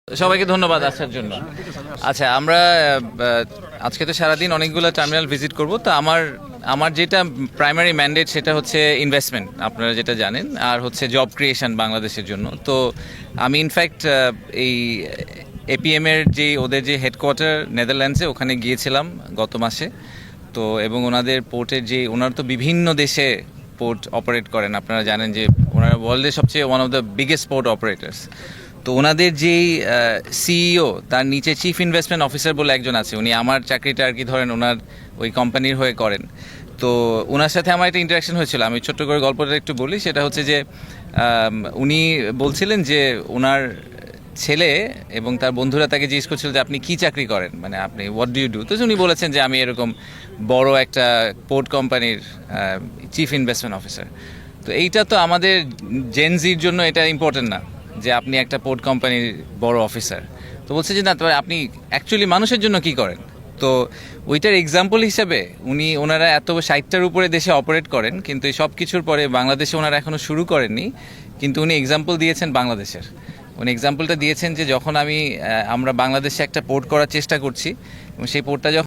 সবাইকে ধন্যবাদ আসার জন্য। আচ্ছা, আমরা আজকে তো সারাদিন অনেকগুলো টার্মিনাল ভিজিট করব। তো আমার আমার যেটা প্রাইমারি ম্যান্ডেট সেটা হচ্ছে ইনভেস্টমেন্ট, আপনারা যেটা জানেন, আর হচ্ছে জব ক্রিয়েশন বাংলাদেশের জন্য। তো আমি ইনফ্যাক্ট এই এপিএম এর যে ওদের যে হেডকোয়ার্টার নেদারল্যান্ডসে, ওখানে গিয়েছিলাম গত মাসে। তো এবং ওনাদের পোর্টের যে ওনারা তো বিভিন্ন দেশে পোর্ট অপারেট করেন, আপনারা জানেন যে ওনারা ওয়ার্ল্ডের সবচেয়ে one of the biggest port operators. তো ওনাদের যেই সিইও, তার নিচে চিফ ইনভেস্টমেন্ট অফিসার বলে একজন আছে, উনি আমার চাকরিটা আর কি ধরেন ওনার ওই কোম্পানির হয়ে করেন। তো ওনার সাথে আমার একটা ইন্টারাকশন হয়েছিল, আমি ছোট্ট করে গল্পটা একটু বলি। সেটা হচ্ছে যে উনি বলছিলেন যে ওনার ছেলে এবং তার বন্ধুরা তাকে জিজ্ঞেস করছিল যে আপনি কি চাকরি করেন, মানে আপনি হোয়াট ডু ইউ ডু। তো উনি বলেছেন যে আমি এরকম বড় একটা পোর্ট কোম্পানির চিফ ইনভেস্টমেন্ট অফিসার। তো এইটা তো আমাদের জেনজির জন্য এটা ইম্পর্টেন্ট না যে আপনি একটা পোর্ট কোম্পানির বড় অফিসার। তো বলছে যে না, তবে আপনি অ্যাকচুয়ালি মানুষের জন্য কি করেন। তো ওইটার এক্সাম্পল হিসাবে ওনারা এত 60টার উপরে দেশে অপারেট করেন, কিন্তু এই সব কিছুর পরে বাংলাদেশে ওনারা এখনও শুরু করেননি। কিন্তু উনি এক্সাম্পল দিয়েছেন বাংলাদেশের। উনি এক্সাম্পলটা দিয়েছেন যে যখন আমরা বাংলাদেশে একটা পোর্ট করার চেষ্টা করছি, এবং সেই পোর্টটা যখন